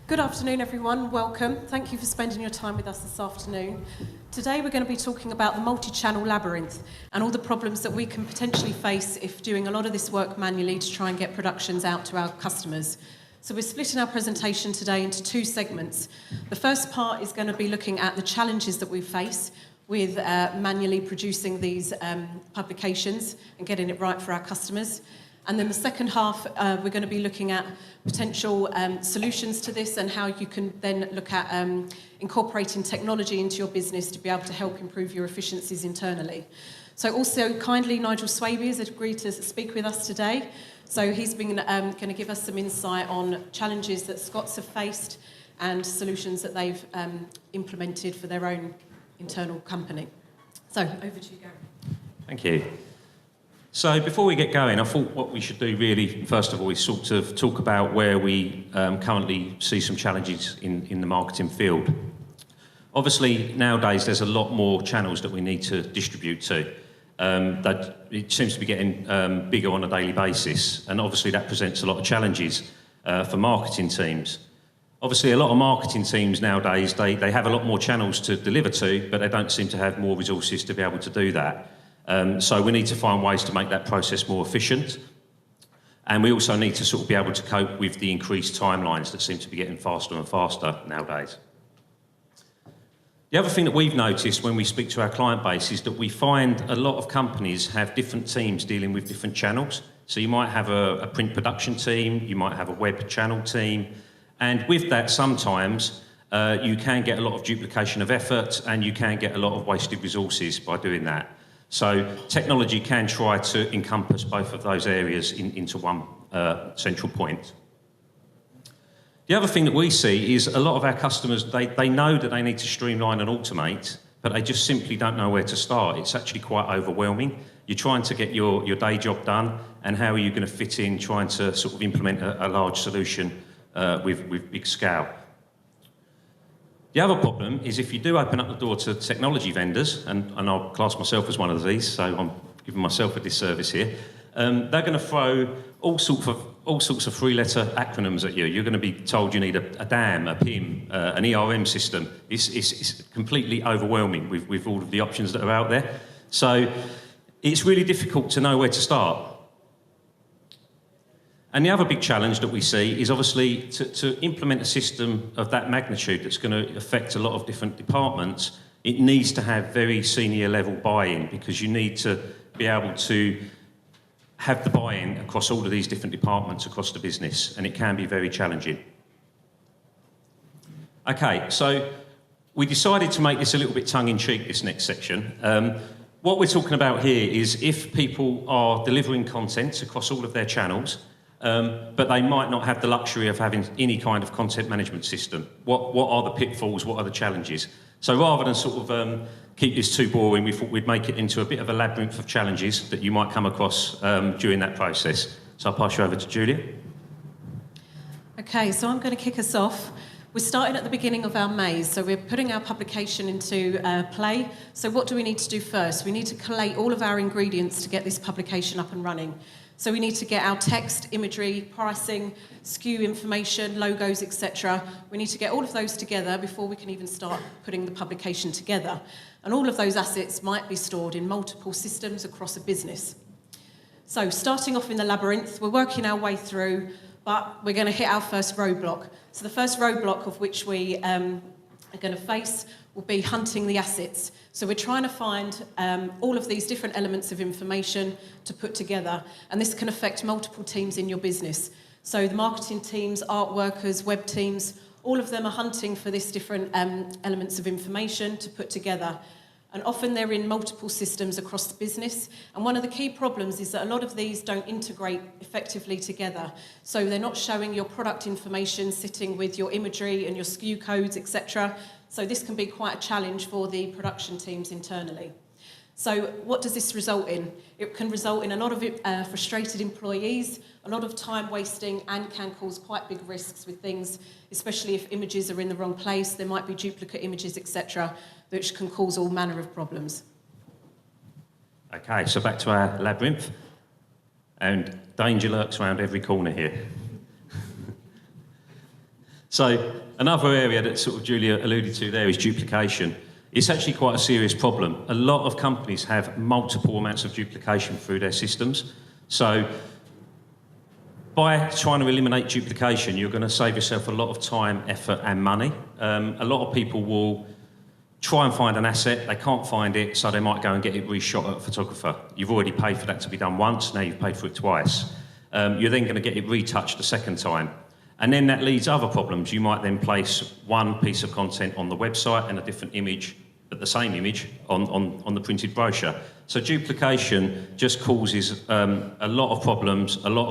Good afternoon, everyone. Welcome. Thank you for spending your time with us this afternoon. Today we're going to be talking about the multi-channel labyrinth and all the problems that we can potentially face if doing a lot of this work manually to try and get productions out to our customers. So we're splitting our presentation today into two segments. The first part is going to be looking at the challenges that we face with manually producing these publications and getting it right for our customers. And then the second half, we're going to be looking at potential solutions to this and how you can then look at incorporating technology into your business to be able to help improve your efficiencies internally. So also kindly, Nigel Swabey has agreed to speak with us today. So he's been going to give us some insight on challenges that Scots have faced and solutions that they've implemented for their own internal company. So over to you, Gary. Thank you. So before we get going, I thought what we should do really, first of all, is sort of talk about where we currently see some challenges in the marketing field. Obviously, nowadays, there's a lot more channels that we need to distribute to. That it seems to be getting bigger on a daily basis, and obviously that presents a lot of challenges for marketing teams. Obviously, a lot of marketing teams nowadays, they have a lot more channels to deliver to, but they don't seem to have more resources to be able to do that. So we need to find ways to make that process more efficient. And we also need to sort of be able to cope with the increased timelines that seem to be getting faster and faster nowadays. The other thing that we've noticed when we speak to our client base is that we find a lot of companies have different teams dealing with different channels. So you might have a print production team, you might have a web channel team, and with that sometimes you can get a lot of duplication of effort and you can get a lot of wasted resources by doing that. So technology can try to encompass both of those areas into one central point. The other thing that we see is a lot of our customers, they know that they need to streamline and automate, but they just simply don't know where to start. It's actually quite overwhelming. You're trying to get your day job done, and how are you going to fit in trying to sort of implement a large solution with big scale? The other problem is if you do open up the door to technology vendors, and I'll class myself as one of these, so I'm giving myself a disservice here, they're going to throw all sorts of three-letter acronyms at you. You're going to be told you need a DAM, a PIM, an ERM system. It's completely overwhelming with all of the options that are out there. So it's really difficult to know where to start. And the other big challenge that we see is obviously to implement a system of that magnitude that's going to affect a lot of different departments. It needs to have very senior level buy-in, because you need to be able to have the buy-in across all of these different departments across the business, and it can be very challenging. Okay, so we decided to make this a little bit tongue-in-cheek, this next section. What we're talking about here is if people are delivering content across all of their channels, but they might not have the luxury of having any kind of content management system. What are the pitfalls? What are the challenges? So rather than sort of keep this too boring, we thought we'd make it into a bit of a labyrinth of challenges that you might come across during that process. So I'll pass you over to Julia. Okay, so I'm going to kick us off. We're starting at the beginning of our maze, so we're putting our publication into play. So what do we need to do first? We need to collate all of our ingredients to get this publication up and running. So we need to get our text, imagery, pricing, SKU information, logos, etc. We need to get all of those together before we can even start putting the publication together. And all of those assets might be stored in multiple systems across a business. So starting off in the labyrinth, we're working our way through, but we're going to hit our first roadblock. So the first roadblock of which we are going to face will be hunting the assets. So we're trying to find all of these different elements of information to put together, and this can affect multiple teams in your business. So the marketing teams, art workers, web teams, all of them are hunting for these different elements of information to put together. And often they're in multiple systems across the business. And one of the key problems is that a lot of these don't integrate effectively together. So they're not showing your product information sitting with your imagery and your SKU codes, etc. So this can be quite a challenge for the production teams internally. So what does this result in? It can result in a lot of frustrated employees, a lot of time wasting, and can cause quite big risks with things, especially if images are in the wrong place. There might be duplicate images, etc., which can cause all manner of problems. Okay, so back to our labyrinth, and danger lurks around every corner here. So another area that sort of Julia alluded to there is duplication. It's actually quite a serious problem. A lot of companies have multiple amounts of duplication through their systems. So by trying to eliminate duplication, you're going to save yourself a lot of time, effort and money. A lot of people will try and find an asset, they can't find it, so they might go and get it reshot at a photographer. You've already paid for that to be done once, now you've paid for it twice. You're then going to get it retouched a second time. And then that leads other problems. You might then place one piece of content on the website and a different image, but the same image on the printed brochure. So duplication just causes a lot of problems, a lot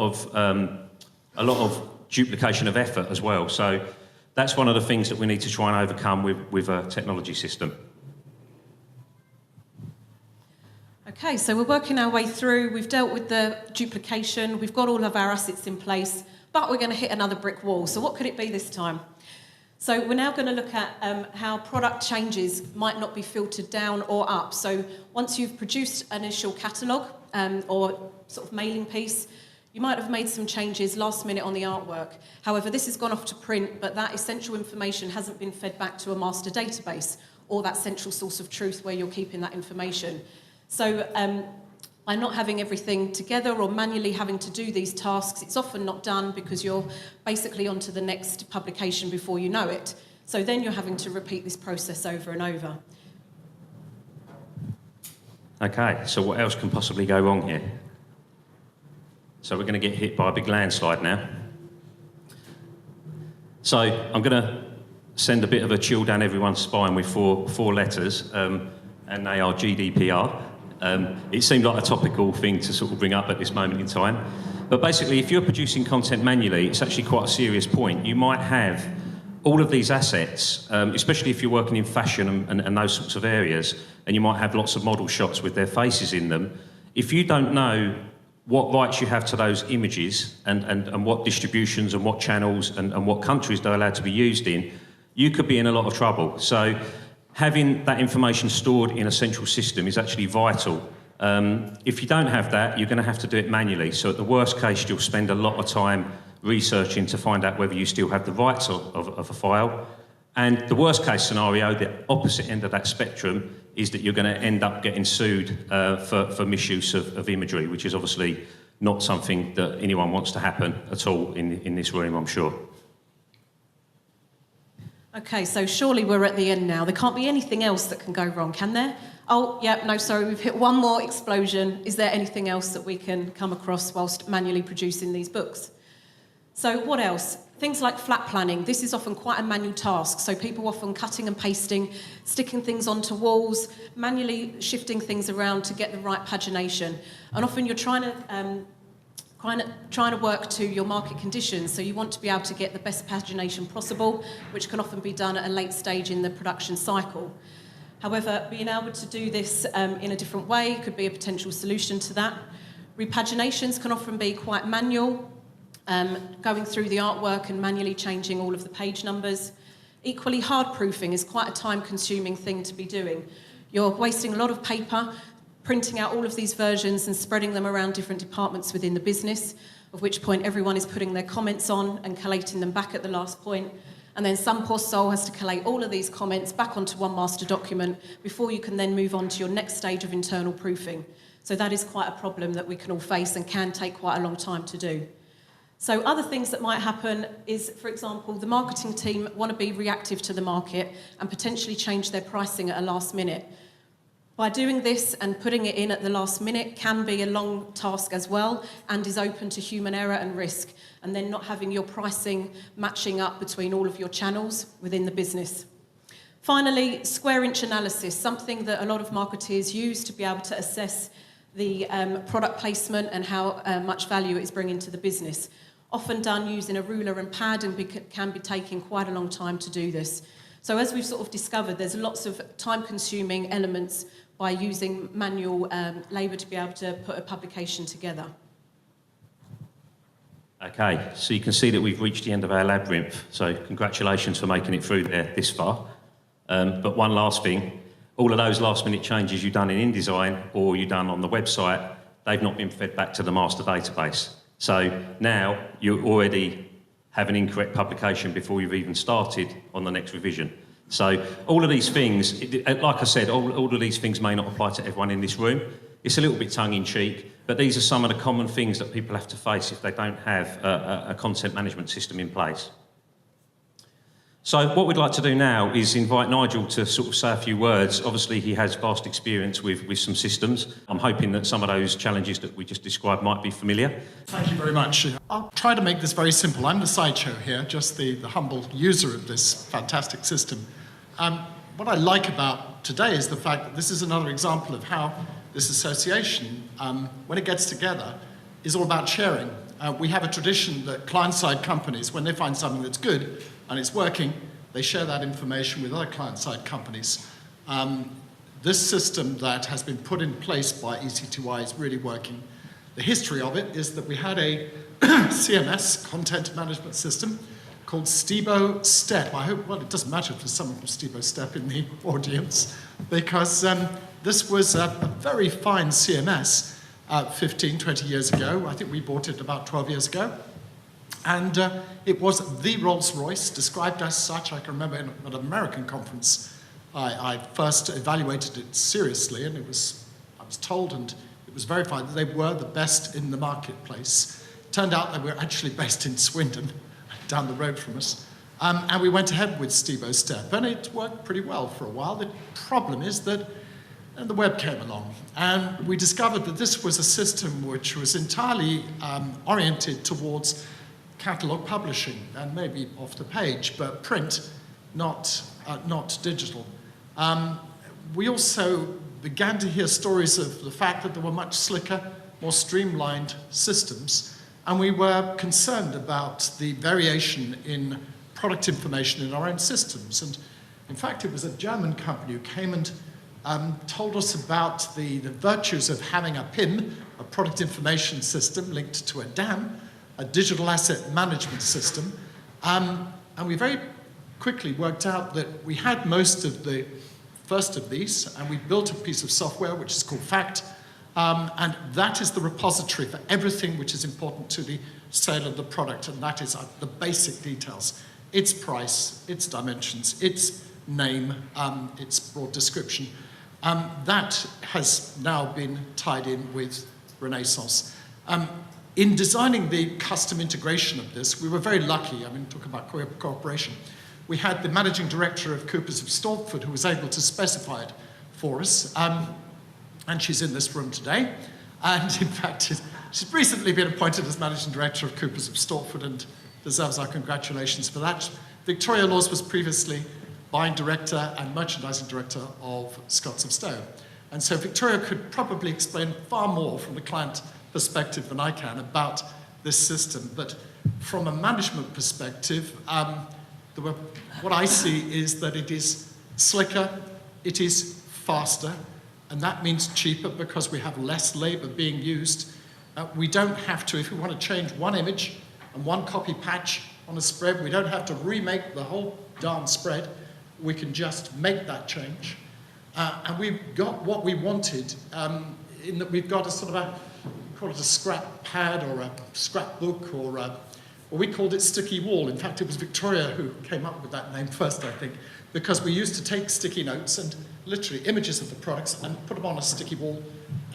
of duplication of effort as well. So that's one of the things that we need to try and overcome with a technology system. Okay, so we're working our way through. We've dealt with the duplication. We've got all of our assets in place, but we're going to hit another brick wall. So what could it be this time? So we're now going to look at how product changes might not be filtered down or up. So once you've produced an initial catalogue or sort of mailing piece, you might have made some changes last minute on the artwork. However, this has gone off to print, but that essential information hasn't been fed back to a master database or that central source of truth where you're keeping that information. So by not having everything together or manually having to do these tasks, it's often not done because you're basically on to the next publication before you know it. So then you're having to repeat this process over and over. Okay, so what else can possibly go wrong here? So we're going to get hit by a big landslide now. So I'm going to send a bit of a chill down everyone's spine with four letters, and they are GDPR. It seemed like a topical thing to sort of bring up at this moment in time. But basically, if you're producing content manually, it's actually quite a serious point. You might have all of these assets, especially if you're working in fashion and those sorts of areas, and you might have lots of model shots with their faces in them. If you don't know what rights you have to those images and what distributions and what channels and what countries they're allowed to be used in, you could be in a lot of trouble. So having that information stored in a central system is actually vital. If you don't have that, you're going to have to do it manually. So at the worst case, you'll spend a lot of time researching to find out whether you still have the rights of a file. And the worst case scenario, the opposite end of that spectrum, is that you're going to end up getting sued for misuse of imagery, which is obviously not something that anyone wants to happen at all in this room, I'm sure. Okay, so surely we're at the end now. There can't be anything else that can go wrong, can there? Oh, yeah, no, sorry, we've hit one more explosion. Is there anything else that we can come across whilst manually producing these books? So what else? Things like flat planning. This is often quite a manual task, so people often cutting and pasting, sticking things onto walls, manually shifting things around to get the right pagination. And often you're trying to work to your market conditions, so you want to be able to get the best pagination possible, which can often be done at a late stage in the production cycle. However, being able to do this in a different way could be a potential solution to that. Repaginations can often be quite manual, going through the artwork and manually changing all of the page numbers. Equally, hard proofing is quite a time-consuming thing to be doing. You're wasting a lot of paper, printing out all of these versions and spreading them around different departments within the business, at which point everyone is putting their comments on and collating them back at the last point. And then some poor soul has to collate all of these comments back onto one master document before you can then move on to your next stage of internal proofing. So that is quite a problem that we can all face and can take quite a long time to do. So other things that might happen is, for example, the marketing team want to be reactive to the market and potentially change their pricing at a last minute. By doing this and putting it in at the last minute can be a long task as well and is open to human error and risk, and then not having your pricing matching up between all of your channels within the business. Finally, square inch analysis, something that a lot of marketeers use to be able to assess the product placement and how much value it is bringing to the business. Often done using a ruler and pad and can be taking quite a long time to do this. So as we've sort of discovered, there's lots of time-consuming elements by using manual labour to be able to put a publication together. Okay, so you can see that we've reached the end of our labyrinth, so congratulations for making it through there this far. But one last thing, all of those last-minute changes you've done in InDesign or you've done on the website, they've not been fed back to the master database. So now you already have an incorrect publication before you've even started on the next revision. So all of these things, like I said, all of these things may not apply to everyone in this room. It's a little bit tongue-in-cheek, but these are some of the common things that people have to face if they don't have a content management system in place. So what we'd like to do now is invite Nigel to sort of say a few words. Obviously, he has vast experience with some systems. I'm hoping that some of those challenges that we just described might be familiar. Thank you very much. I'll try to make this very simple. I'm the sideshow here, just the humble user of this fantastic system. What I like about today is the fact that this is another example of how this association, when it gets together, is all about sharing. We have a tradition that client-side companies, when they find something that's good and it's working, they share that information with other client-side companies. This system that has been put in place by EC2I is really working. The history of it is that we had a CMS, content management system, called Stebo Step. I hope, well, it doesn't matter if there's someone from Stebo Step in the audience, because this was a very fine CMS 15, 20 years ago. I think we bought it about 12 years ago. And it was the Rolls-Royce, described as such. I can remember at an American conference, I first evaluated it seriously, and I was told, and it was verified, that they were the best in the marketplace. Turned out they were actually based in Swindon, down the road from us. And we went ahead with Stebo Step, and it worked pretty well for a while. The problem is that the web came along, and we discovered that this was a system which was entirely oriented towards catalog publishing, and maybe off the page, but print, not digital. We also began to hear stories of the fact that there were much slicker, more streamlined systems, and we were concerned about the variation in product information in our own systems. And in fact, it was a German company who came and told us about the virtues of having a PIM, a product information system, linked to a DAM, a digital asset management system. And we very quickly worked out that we had most of the first of these, and we built a piece of software which is called FACT, and that is the repository for everything which is important to the sale of the product, and that is the basic details. Its price, its dimensions, its name, its broad description. That has now been tied in with Renaissance. In designing the custom integration of this, we were very lucky. I mean, talk about cooperation. We had the managing director of Coopers of Stortford who was able to specify it for us. And she's in this room today. And in fact, she's recently been appointed as managing director of Coopers of Stortford and deserves our congratulations for that. Victoria Laws was previously buying director and merchandising director of Scotts of Stowe. And so Victoria could probably explain far more from the client perspective than I can about this system. But from a management perspective, what I see is that it is slicker, it is faster, and that means cheaper because we have less labor being used. We don't have to, if we want to change one image and one copy patch on a spread, we don't have to remake the whole darn spread. We can just make that change. And we've got what we wanted in that we've got a sort of call it a scrap pad or a scrapbook or we called it sticky wall. In fact, it was Victoria who came up with that name first, I think, because we used to take sticky notes and literally images of the products and put them on a sticky wall,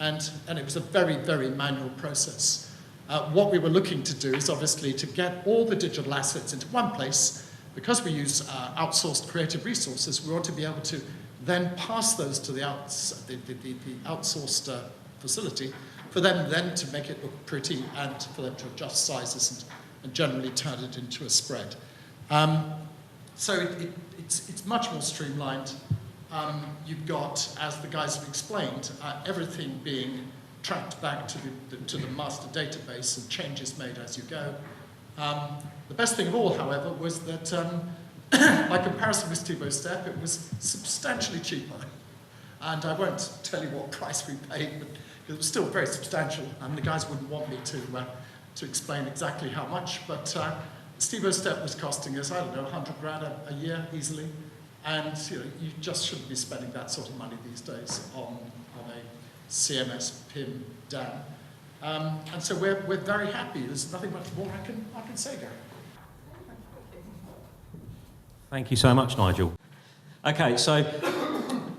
and it was a very, very manual process. What we were looking to do is obviously to get all the digital assets into one place. Because we use outsourced creative resources, we want to be able to then pass those to the outsourced facility for them then to make it look pretty and for them to adjust sizes and generally turn it into a spread. So it's much more streamlined. You've got, as the guys have explained, everything being tracked back to the master database and changes made as you go. The best thing of all, however, was that by comparison with Stebo Step, it was substantially cheaper. And I won't tell you what price we paid, but it was still very substantial, and the guys wouldn't want me to explain exactly how much, but Stebo Step was costing us, I don't know, 100 grand a year easily, and you just shouldn't be spending that sort of money these days on a CMS PIM DAM. And so we're very happy. There's nothing much more I can say, Gary. Thank you so much, Nigel. Okay, so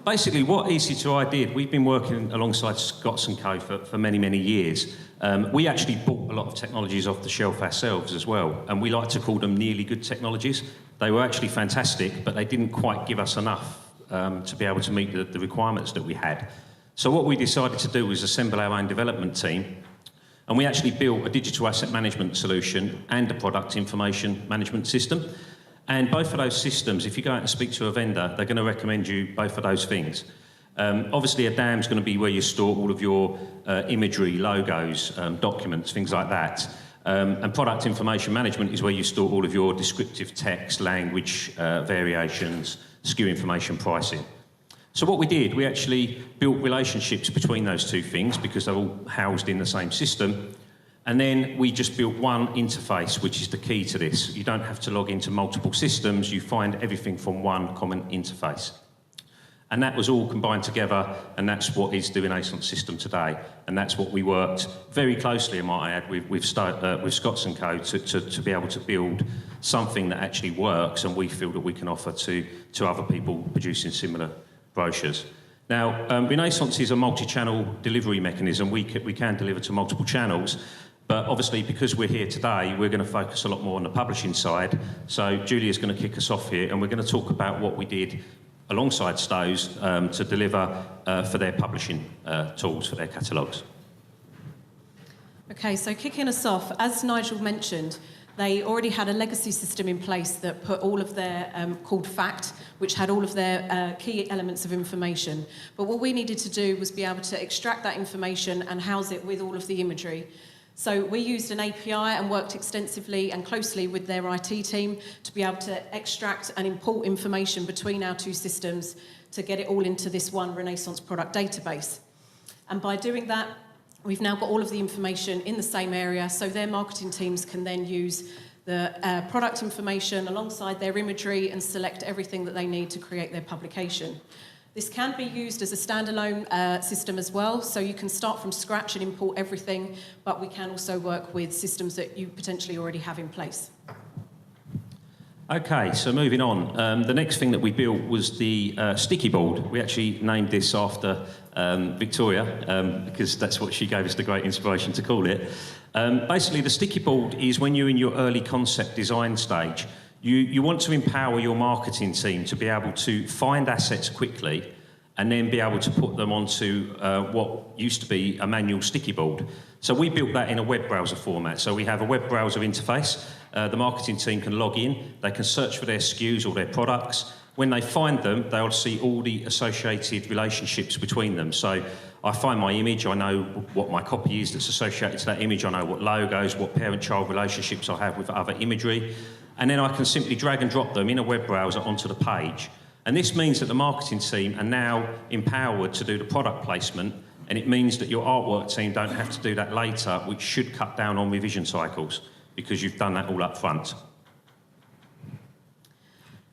basically what EC2I did, we've been working alongside Scotts & Co for many, many years. We actually bought a lot of technologies off the shelf ourselves as well, and we like to call them nearly good technologies. They were actually fantastic, but they didn't quite give us enough to be able to meet the requirements that we had. So what we decided to do was assemble our own development team, and we actually built a digital asset management solution and a product information management system. And both of those systems, if you go out and speak to a vendor, they're going to recommend you both of those things. Obviously, a DAM is going to be where you store all of your imagery, logos, documents, things like that. And product information management is where you store all of your descriptive text, language, variations, SKU information, pricing. So what we did, we actually built relationships between those two things because they're all housed in the same system. And then we just built one interface, which is the key to this. You don't have to log into multiple systems. You find everything from one common interface. And that was all combined together, and that's what is the Renaissance system today. And that's what we worked very closely, I might add, with Scotts & Co to be able to build something that actually works and we feel that we can offer to other people producing similar brochures. Now, Renaissance is a multi-channel delivery mechanism. We can deliver to multiple channels. But obviously, because we're here today, we're going to focus a lot more on the publishing side. So Julia's going to kick us off here, and we're going to talk about what we did alongside Stowe's to deliver for their publishing tools, for their catalogues. Okay, so kicking us off, as Nigel mentioned, they already had a legacy system in place that put all of their, called FACT, which had all of their key elements of information. But what we needed to do was be able to extract that information and house it with all of the imagery. So we used an API and worked extensively and closely with their IT team to be able to extract and import information between our two systems to get it all into this one Renaissance product database. And by doing that, we've now got all of the information in the same area, so their marketing teams can then use the product information alongside their imagery and select everything that they need to create their publication. This can be used as a standalone system as well, so you can start from scratch and import everything, but we can also work with systems that you potentially already have in place. Okay, so moving on. The next thing that we built was the sticky board. We actually named this after Victoria, because that's what she gave us the great inspiration to call it. Basically, the sticky board is when you're in your early concept design stage. You want to empower your marketing team to be able to find assets quickly and then be able to put them onto what used to be a manual sticky board. So we built that in a web browser format. So we have a web browser interface. The marketing team can log in, they can search for their SKUs or their products. When they find them, they'll see all the associated relationships between them. So I find my image, I know what my copy is that's associated to that image, I know what logos, what parent-child relationships I have with other imagery. And then I can simply drag and drop them in a web browser onto the page. And this means that the marketing team are now empowered to do the product placement, and it means that your artwork team don't have to do that later, which should cut down on revision cycles, because you've done that all up front.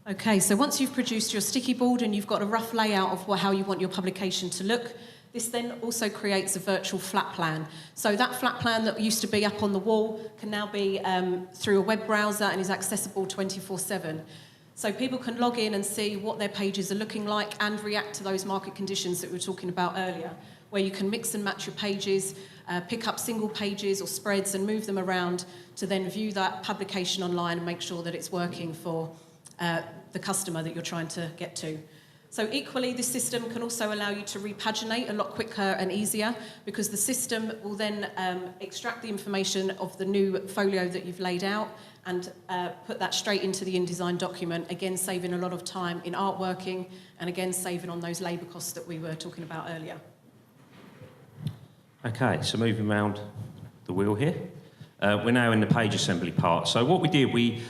Okay, so once you've produced your sticky board and you've got a rough layout of how you want your publication to look, this then also creates a virtual flat plan. So that flat plan that used to be up on the wall can now be through a web browser and is accessible 24/7. So people can log in and see what their pages are looking like and react to those market conditions that we were talking about earlier, where you can mix and match your pages, pick up single pages or spreads and move them around to then view that publication online and make sure that it's working for the customer that you're trying to get to. So equally, this system can also allow you to repaginate a lot quicker and easier, because the system will then extract the information of the new folio that you've laid out and put that straight into the InDesign document, again saving a lot of time in artworking and again saving on those labour costs that we were talking about earlier. Okay, so moving around the wheel here. We're now in the page assembly part. So what we did, we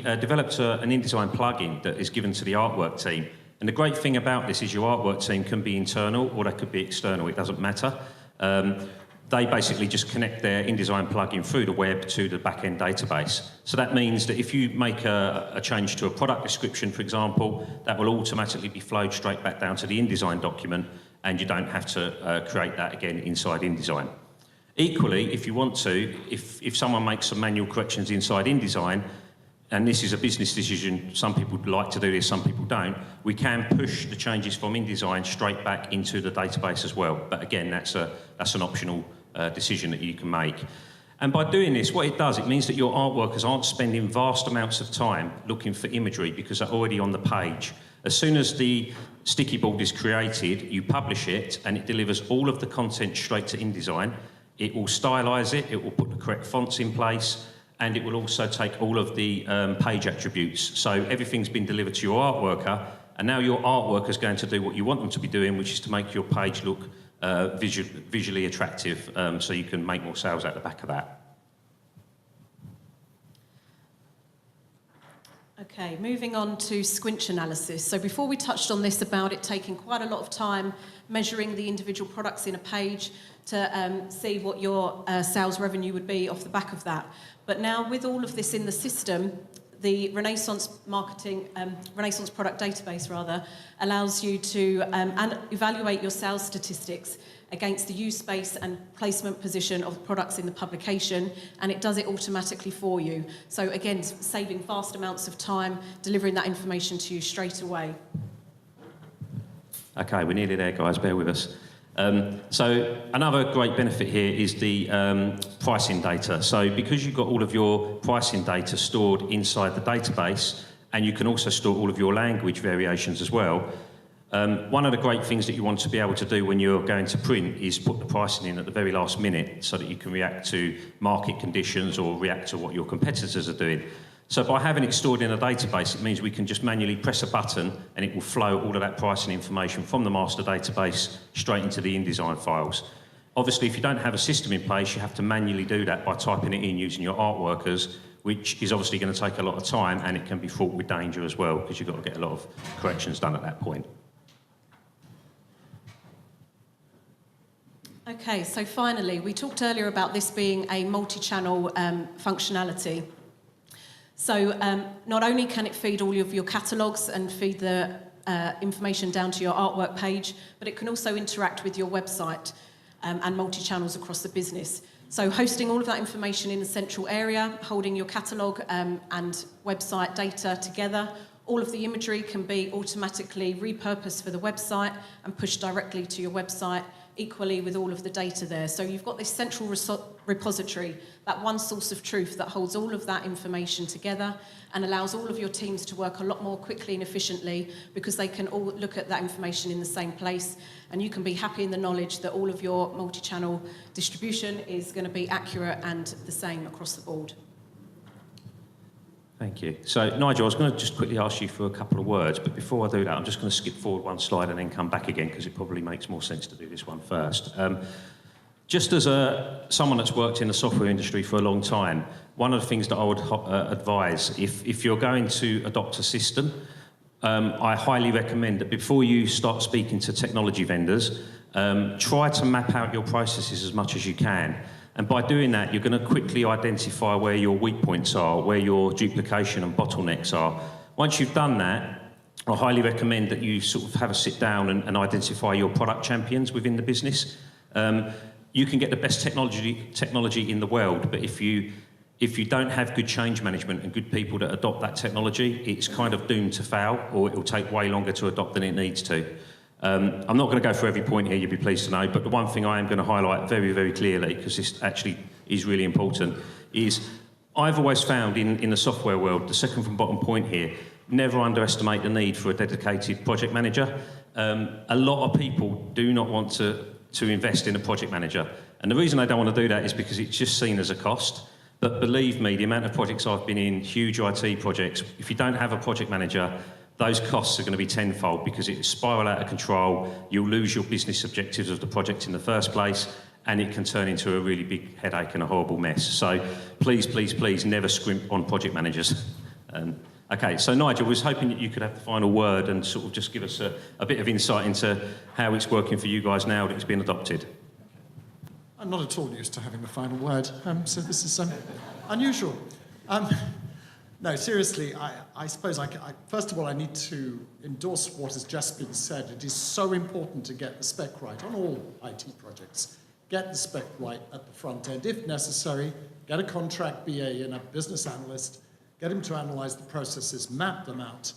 developed an InDesign plugin that is given to the artwork team. And the great thing about this is your artwork team can be internal or they could be external, it doesn't matter. They basically just connect their InDesign plugin through the web to the back-end database. So that means that if you make a change to a product description, for example, that will automatically be flowed straight back down to the InDesign document, and you don't have to create that again inside InDesign. Equally, if you want to, if someone makes some manual corrections inside InDesign, and this is a business decision, some people like to do this, some people don't, we can push the changes from InDesign straight back into the database as well. But again, that's an optional decision that you can make. And by doing this, what it does, it means that your art workers aren't spending vast amounts of time looking for imagery because they're already on the page. As soon as the sticky board is created, you publish it and it delivers all of the content straight to InDesign. It will stylize it, it will put the correct fonts in place, and it will also take all of the page attributes. So everything's been delivered to your art worker, and now your art worker is going to do what you want them to be doing, which is to make your page look visually attractive, so you can make more sales out the back of that. Okay, moving on to squinch analysis. So before we touched on this about it taking quite a lot of time measuring the individual products in a page to see what your sales revenue would be off the back of that. But now with all of this in the system, the Renaissance Renaissance product database rather allows you to evaluate your sales statistics against the use space and placement position of the products in the publication, and it does it automatically for you. So again, saving vast amounts of time, delivering that information to you straight away. Okay, we're nearly there, guys, bear with us. So another great benefit here is the pricing data. So because you've got all of your pricing data stored inside the database, and you can also store all of your language variations as well, one of the great things that you want to be able to do when you're going to print is put the pricing in at the very last minute so that you can react to market conditions or react to what your competitors are doing. So by having it stored in a database, it means we can just manually press a button and it will flow all of that pricing information from the master database straight into the InDesign files. Obviously, if you don't have a system in place, you have to manually do that by typing it in using your art workers, which is obviously going to take a lot of time, and it can be fraught with danger as well because you've got to get a lot of corrections done at that point. Okay, so finally, we talked earlier about this being a multi-channel functionality. So not only can it feed all of your catalogues and feed the information down to your artwork page, but it can also interact with your website and multi-channels across the business. So hosting all of that information in a central area, holding your catalogue and website data together, all of the imagery can be automatically repurposed for the website and pushed directly to your website, equally with all of the data there. So you've got this central repository, that one source of truth that holds all of that information together and allows all of your teams to work a lot more quickly and efficiently because they can all look at that information in the same place, and you can be happy in the knowledge that all of your multi-channel distribution is going to be accurate and the same across the board. Thank you. So, Nigel, I was going to just quickly ask you for a couple of words, but before I do that, I'm just going to skip forward one slide and then come back again because it probably makes more sense to do this one first. Just as someone that's worked in the software industry for a long time, one of the things that I would advise, if you're going to adopt a system, I highly recommend that before you start speaking to technology vendors, try to map out your processes as much as you can. And by doing that, you're going to quickly identify where your weak points are, where your duplication and bottlenecks are. Once you've done that, I highly recommend that you sort of have a sit down and identify your product champions within the business. You can get the best technology in the world, but if you don't have good change management and good people that adopt that technology, it's kind of doomed to fail, or it will take way longer to adopt than it needs to. I'm not going to go through every point here, you'll be pleased to know, but the one thing I am going to highlight very, very clearly, because this actually is really important, is I've always found in the software world, the second from bottom point here, never underestimate the need for a dedicated project manager. A lot of people do not want to invest in a project manager. And the reason they don't want to do that is because it's just seen as a cost. But believe me, the amount of projects I've been in, huge IT projects, if you don't have a project manager, those costs are going to be tenfold because it will spiral out of control, you'll lose your business objectives of the project in the first place, and it can turn into a really big headache and a horrible mess. So please, please, please never scrimp on project managers. Okay, so Nigel, I was hoping that you could have the final word and sort of just give us a bit of insight into how it's working for you guys now that it's been adopted. I'm not at all used to having the final word, so this is unusual. No, seriously, I suppose first of all, I need to endorse what has just been said. It is so important to get the spec right on all IT projects. Get the spec right at the front end. If necessary, get a contract BA and a business analyst get him to analyze the processes, map them out.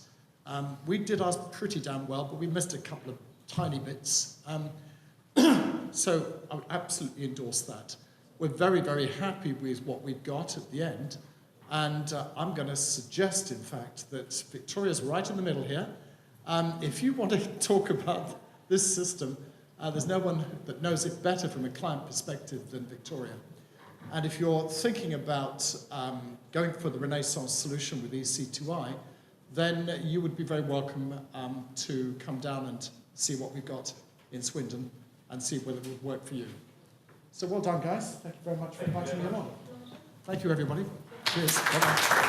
We did ours pretty damn well, but we missed a couple of tiny bits. So I would absolutely endorse that. We're very, very happy with what we've got at the end. And I'm going to suggest, in fact, that Victoria's right in the middle here. If you want to talk about this system, there's no one that knows it better from a client perspective than Victoria. And if you're thinking about going for the Renaissance solution with EC2I, then you would be very welcome to come down and see what we've got in Swindon and see whether it would work for you. So well done, guys. Thank you very much for inviting me along. Thank you, everybody. Cheers. Bye-bye.